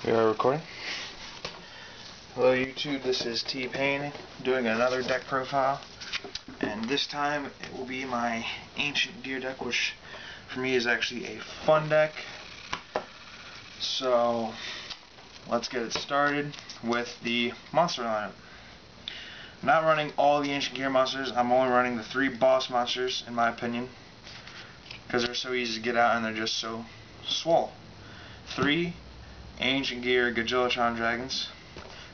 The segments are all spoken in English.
We are recording. Hello YouTube, this is T-Pain doing another deck profile, and this time it will be my Ancient Gear deck, which for me is actually a fun deck. So let's get it started with the monster lineup. I'm not running all the Ancient Gear monsters, I'm only running the 3 boss monsters in my opinion, because they're so easy to get out and they're just so swole. 3 Ancient Gear Gajillatron Dragons,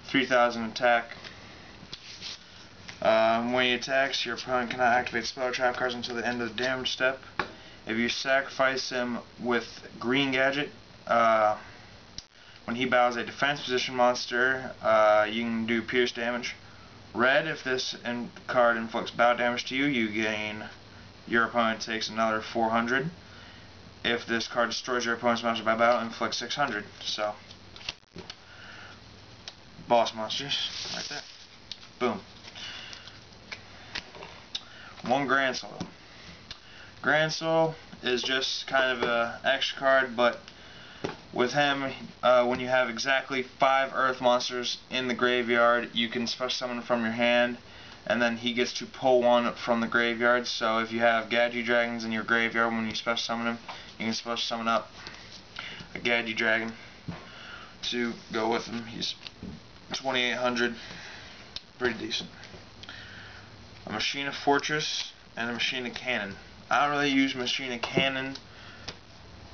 3000 attack. When he attacks, your opponent cannot activate spell or trap cards until the end of the damage step. If you sacrifice him with Green Gadget, when he battles a defense position monster, you can do pierce damage. Red, if this card inflicts battle damage to you, your opponent takes another 400. If this card destroys your opponent's monster by battle, inflicts 600. So, boss monsters, right there. Boom. 1 Grand Soul. Grand Soul is just kind of an extra card, but with him, when you have exactly 5 Earth monsters in the graveyard, you can special summon from your hand, and then he gets to pull 1 from the graveyard. So if you have Gadget Dragons in your graveyard, when you special summon him, you can special summon up a Gadget Dragon to go with him. He's 2800, pretty decent. A Machina Fortress and a Machina Cannon. I don't really use Machina Cannon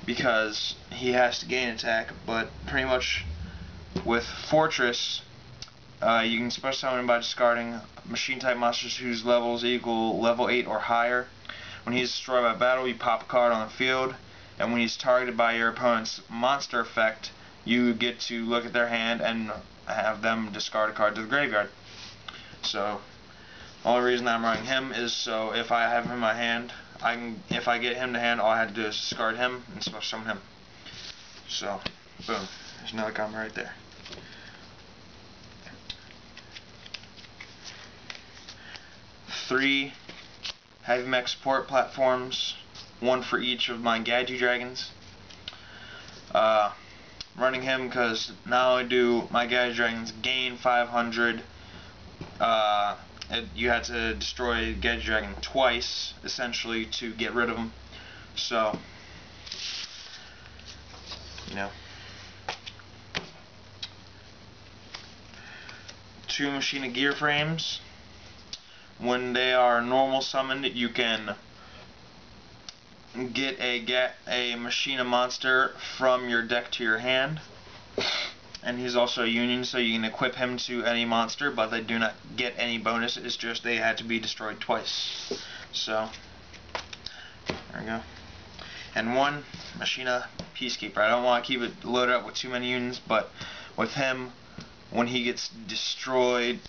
because he has to gain attack, but pretty much with Fortress, you can special summon him by discarding machine type monsters whose levels equal level 8 or higher. When he's destroyed by battle, you pop a card on the field, and when he's targeted by your opponent's monster effect, you get to look at their hand and have them discard a card to the graveyard. So the only reason I'm running him is so if I have him in my hand, if I get him to hand, all I have to do is discard him and special summon him. So boom, there's another combo right there. 3 Heavy Mech support platforms, 1 for each of my Gadget Dragons. Running him because not only do my Gadget Dragons gain 500, you had to destroy Gadget Dragon twice, essentially, to get rid of him. So, you know. 2 Machina Gear frames. When they are normal summoned, you can get a Machina monster from your deck to your hand. And he's also a union, so you can equip him to any monster, but they do not get any bonus. It's just they had to be destroyed twice. So, there we go. And 1 Machina Peacekeeper. I don't want to keep it loaded up with too many unions, but with him, when he gets destroyed,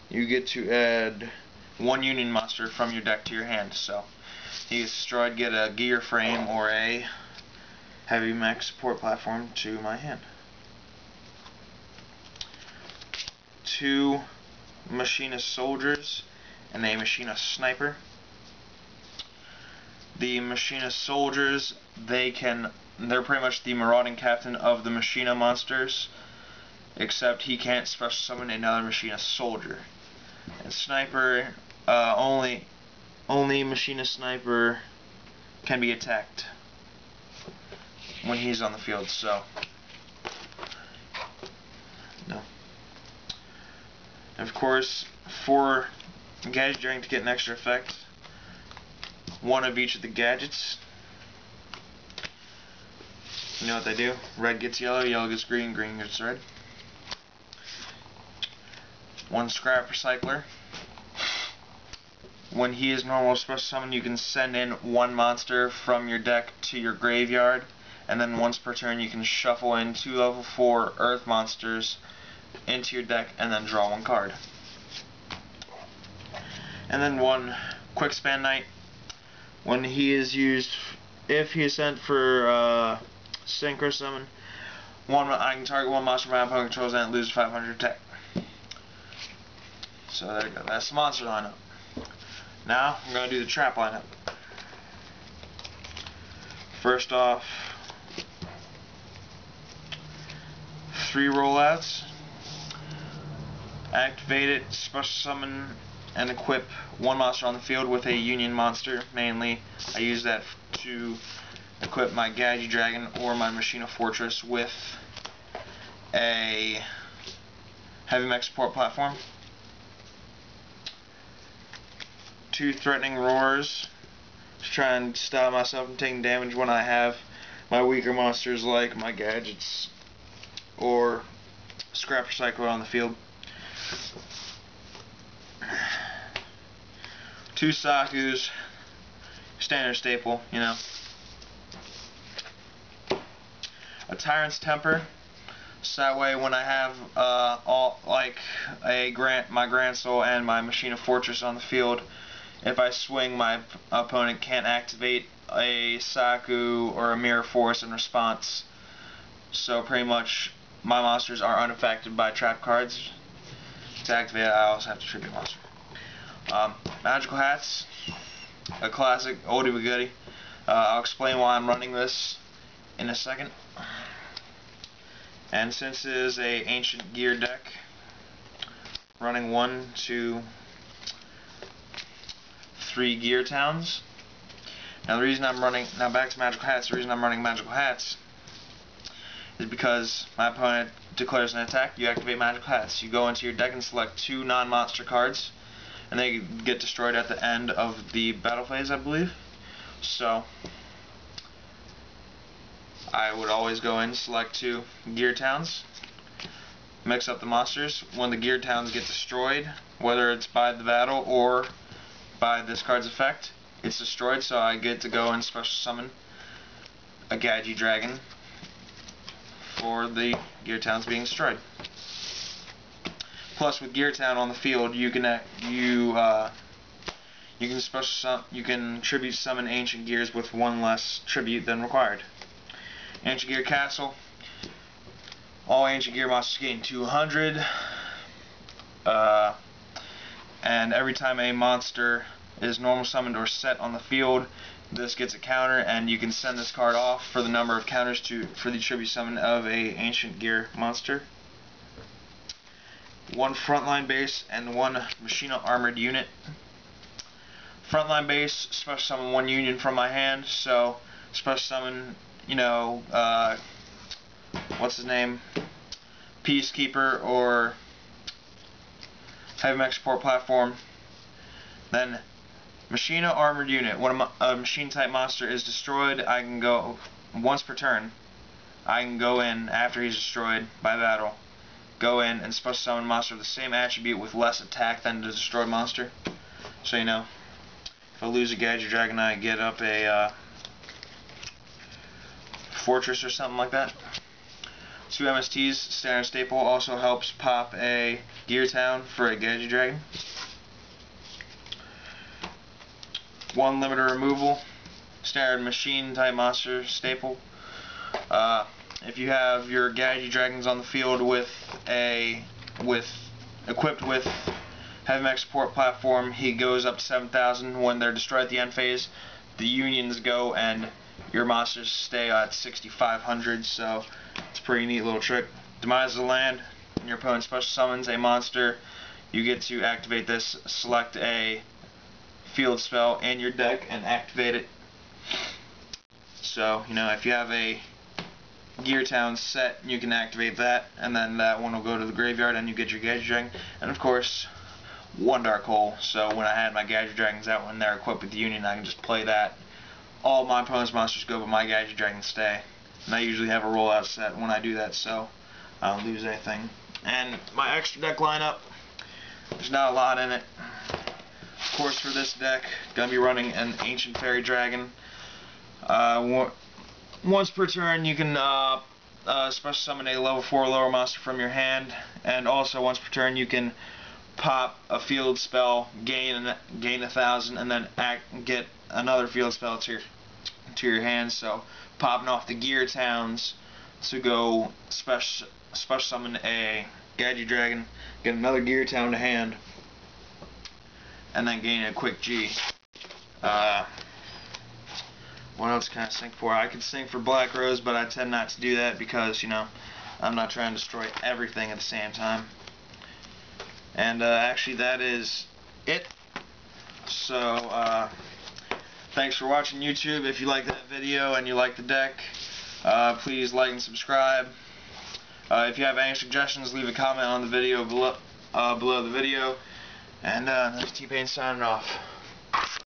you get to add 1 union monster from your deck to your hand. So, he gets destroyed, get a gear frame or a Heavy Mech support platform to my hand. 2 Machina Soldiers and a Machina Sniper. The Machina Soldiers, they're pretty much the marauding captain of the Machina monsters, except he can't special summon another Machina Soldier. And Sniper, only Machina Sniper can be attacked when he's on the field, so no. And of course, for Gadget Dragon to get an extra effect, 1 of each of the gadgets. You know what they do? Red gets yellow, yellow gets green, green gets red. 1 Scrap Recycler. When he is normal special summon, you can send in 1 monster from your deck to your graveyard, and then once per turn you can shuffle in 2 level 4 Earth monsters into your deck and then draw 1 card. And then 1 Quick Span Knight. When he is used, if he is sent for Synchro Summon, I can target 1 monster my opponent controls and lose 500 attack. So there you go, that's the monster lineup. Now I'm going to do the trap lineup. First off, 3 rollouts. Activate it, special summon, and equip one monster on the field with a Union monster. Mainly, I use that to equip my Gadget Dragon or my Machina Fortress with a heavy mech support platform. 2 threatening roars to try and stop myself from taking damage when I have my weaker monsters like my gadgets or Scrap Recycler on the field. 2 Sakus, standard staple, you know. A Tyrant's Temper, so that way when I have all like my Grand Soul and my Machina Fortress on the field, if I swing, my opponent can't activate a Saku or a Mirror Force in response. So pretty much my monsters are unaffected by trap cards. To activate it, I also have to tribute monster. Magical Hats, a classic oldie but goodie. I'll explain why I'm running this in a second. And since it is a ancient gear deck, running 1, 2, 3 gear towns. Now the reason I'm running, now back to Magical Hats, the reason I'm running Magical Hats is because my opponent declares an attack, you activate Magical Hats. You go into your deck and select 2 non-monster cards, and they get destroyed at the end of the battle phase, I believe. So I would always go in, select 2 gear towns, mix up the monsters. When the gear towns get destroyed, whether it's by the battle or by this card's effect, it's destroyed, so I get to go and special summon a Gadget Dragon for the gear towns being destroyed. Plus, with Gear Town on the field, you can tribute summon ancient gears with 1 less tribute than required. Ancient Gear Castle. All ancient gear monsters gain 200. And every time a monster is normal summoned or set on the field, this gets a counter, and you can send this card off for the number of counters for the tribute summon of a ancient gear monster. 1 frontline base and 1 Machina armored unit. Frontline base, special summon 1 Union from my hand, so special summon, you know, what's his name, Peacekeeper or heavy mech support platform. Then Machina armored unit. When a machine type monster is destroyed, I can go once per turn. I can go in after he's destroyed by battle. Go in and special summon a monster of the same attribute with less attack than the destroyed monster. So you know, if I lose a Gadget Dragon, I get up a Fortress or something like that. 2 MSTs, standard staple, also helps pop a Gear Town for a Gadget Dragon. 1 limiter removal, standard machine type monster staple. If you have your Gadget Dragons on the field equipped with heavy mech support platform, he goes up to 7,000. When they're destroyed at the end phase, the Unions go and your monsters stay at 6,500. So it's a pretty neat little trick. Demise of the land. When your opponent special summons a monster, you get to activate this. Select a field spell in your deck and activate it. So you know, if you have a Gear Town set, you can activate that, and then that one will go to the graveyard and you get your Gadget Dragon. And of course, 1 Dark Hole, so when I had my Gadget Dragons out when they're equipped with the Union, I can just play that. All my opponent's monsters go, but my Gadget Dragons stay. And I usually have a rollout set when I do that, so I don't lose anything. And my extra deck lineup, there's not a lot in it. Of course, for this deck, gonna be running an Ancient Fairy Dragon. Once per turn, you can special summon a level 4 lower monster from your hand, and also once per turn you can pop a field spell, gain 1,000, and then get another field spell to your hand. So popping off the Gear Towns to go special summon a Gadget Dragon, get another Gear Town to hand, and then gain a quick G. What else can I sing for? I could sing for Black Rose, but I tend not to do that because, you know, I'm not trying to destroy everything at the same time. And actually that is it. So thanks for watching YouTube. If you like that video and you like the deck, please like and subscribe. If you have any suggestions, leave a comment on the video below the video. And T-Pain signing off.